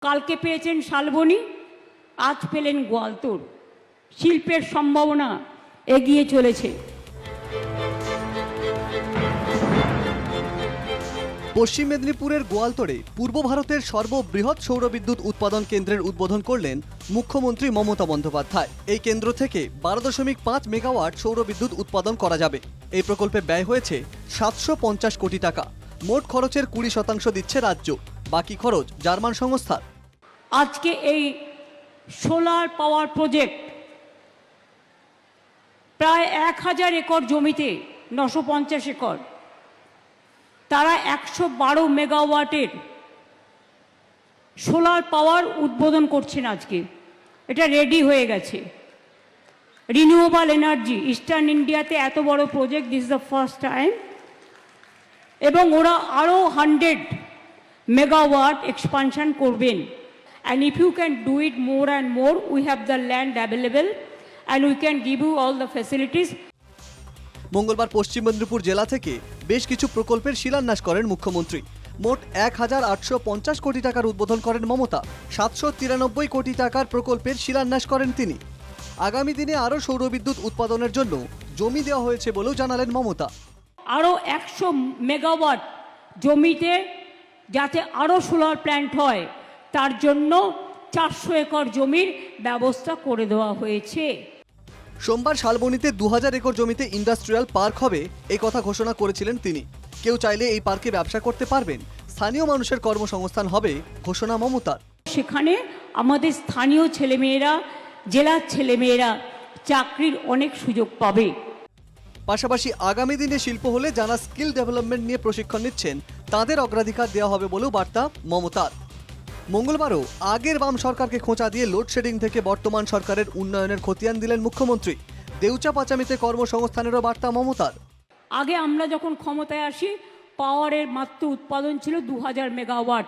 কালকে পেয়েছেন শালবনী, আজ পেলেন গোয়ালতোড়। শিল্পের সম্ভাবনা এগিয়ে চলেছে। পশ্চিম মেদিনীপুরের গোয়ালতোড়ে পূর্ব ভারতের সর্ববৃহৎ সৌরবিদ্যুৎ উৎপাদন কেন্দ্রের উদ্বোধন করলেন মুখ্যমন্ত্রী মমতা বন্দ্যোপাধ্যায়। এই কেন্দ্র থেকে 12.5 মেগাওয়াট সৌরবিদ্যুৎ উৎপাদন করা যাবে। এই প্রকল্পে ব্যয় হয়েছে 750 কোটি টাকা। মোট খরচের 20% দিচ্ছে রাজ্য, বাকি খরচ জার্মান সংস্থার। আজকে এই সোলার পাওয়ার প্রজেক্ট প্রায় 1000 একর জমিতে, 950 একর, তারা 112 মেগাওয়াটের সোলার পাওয়ার উদ্বোধন করছেন আজকে। এটা রেডি হয়ে গেছে। রিনিউয়েবল এনার্জি ইস্টার্ন ইন্ডিয়াতে এত বড় project, this is the first time. এবং ওরা আরও 100 মেগাওয়াট এক্সপানশন করবেন। And if you can do it more and more, we have the land available and we can give you all the facilities. মঙ্গলবার পশ্চিম মেদিনীপুর জেলা থেকে বেশ কিছু প্রকল্পের শিলান্যাস করেন মুখ্যমন্ত্রী। মোট 1850 কোটি টাকার উদ্বোধন করেন মমতা। 793 কোটি টাকার প্রকল্পের শিলান্যাস করেন তিনি। আগামী দিনে আরও সৌরবিদ্যুৎ উৎপাদনের জন্য জমি দেওয়া হয়েছে বলেও জানালেন মমতা। আরও 100 মেগাওয়াট জমিতে যাতে আরও সোলার প্ল্যান্ট হয়, তার জন্য 400 একর জমির ব্যবস্থা করে দেওয়া হয়েছে। সোমবার শালবনীতে 2000 একর জমিতে ইন্ডাস্ট্রিয়াল পার্ক হবে, এই কথা ঘোষণা করেছিলেন তিনি। কেউ চাইলে এই পার্কে ব্যবসা করতে পারবেন, স্থানীয় মানুষের কর্মসংস্থান হবে, ঘোষণা মমতার। সেখানে আমাদের স্থানীয় ছেলেমেয়েরা, জেলার ছেলেমেয়েরা চাকরির অনেক সুযোগ পাবে। পাশাপাশি আগামী দিনে শিল্প হলে যারা স্কিল ডেভেলপমেন্ট নিয়ে প্রশিক্ষণ নিচ্ছেন তাদের অগ্রাধিকার দেওয়া হবে বলেও বার্তা মমতার। মঙ্গলবারও আগের বাম সরকারকে খোঁচা দিয়ে লোডশেডিং থেকে বর্তমান সরকারের উন্নয়নের খতিয়ান দিলেন মুখ্যমন্ত্রী। দেউচা পাচামিতে কর্মসংস্থানেরও বার্তা মমতার। আগে আমরা যখন ক্ষমতায় আসি, পাওয়ারের মাত্র উৎপাদন ছিল 2000 মেগাওয়াট।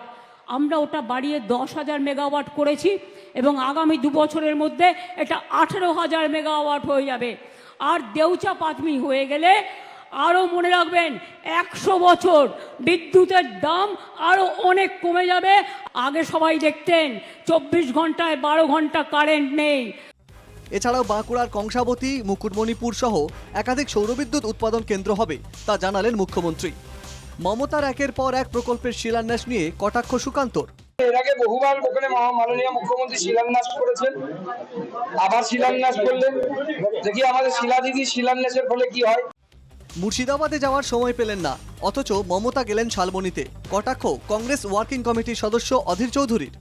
আমরা ওটা বাড়িয়ে 10,000 মেগাওয়াট করেছি এবং আগামী 2 বছরের মধ্যে এটা 18,000 মেগাওয়াট হয়ে যাবে। আর দেউচা পাচমি হয়ে গেলে আরও মনে রাখবেন 100 বছর বিদ্যুতের দাম আরও অনেক কমে যাবে। আগে সবাই দেখতেন 24 ঘন্টায় 12 ঘন্টা কারেন্ট নেই। এছাড়াও বাঁকুড়ার কংসাবতী, মুকুটমণিপুর সহ একাধিক সৌরবিদ্যুৎ উৎপাদন কেন্দ্র হবে, তা জানালেন মুখ্যমন্ত্রী। মমতার একের পর এক প্রকল্পের শিলান্যাস নিয়ে কটাক্ষ সুকান্তর। এর আগে বহুবার ওখানে মাননীয় মুখ্যমন্ত্রী শিলান্যাস করেছেন, আবার শিলান্যাস করলেন। দেখি আমাদের শিলাদিদি শিলান্যাসের ফলে কি হয়। মুর্শিদাবাদে যাওয়ার সময় পেলেন না, অথচ মমতা গেলেন শালবনীতে, কটাক্ষ কংগ্রেস ওয়ার্কিং কমিটির সদস্য অধীর চৌধুরীর।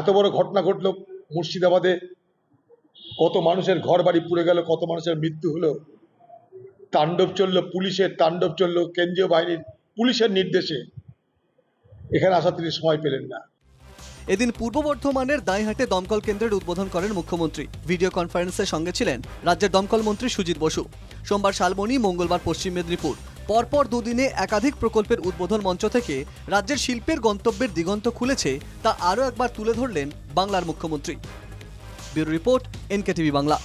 এত বড় ঘটনা ঘটলো মুর্শিদাবাদে, কত মানুষের ঘর বাড়ি পুড়ে গেল, কত মানুষের মৃত্যু হলো, তাণ্ডব চললো, পুলিশের তাণ্ডব চললো, কেন্দ্রীয় বাহিনীর পুলিশের নির্দেশে। এখানে আসার তিনি সময় পেলেন না। এদিন পূর্ব বর্ধমানের দাঁইহাটে দমকল কেন্দ্রের উদ্বোধন করেন মুখ্যমন্ত্রী। ভিডিও কনফারেন্সের সঙ্গে ছিলেন রাজ্যের দমকল মন্ত্রী সুজিত বসু। সোমবার শালবনী, মঙ্গলবার পশ্চিম মেদিনীপুর, পরপর দুদিনে একাধিক প্রকল্পের উদ্বোধন মঞ্চ থেকে রাজ্যের শিল্পের গন্তব্যের দিগন্ত খুলেছে, তা আরও একবার তুলে ধরলেন বাংলার মুখ্যমন্ত্রী। Bureau report, NKTV Bangla.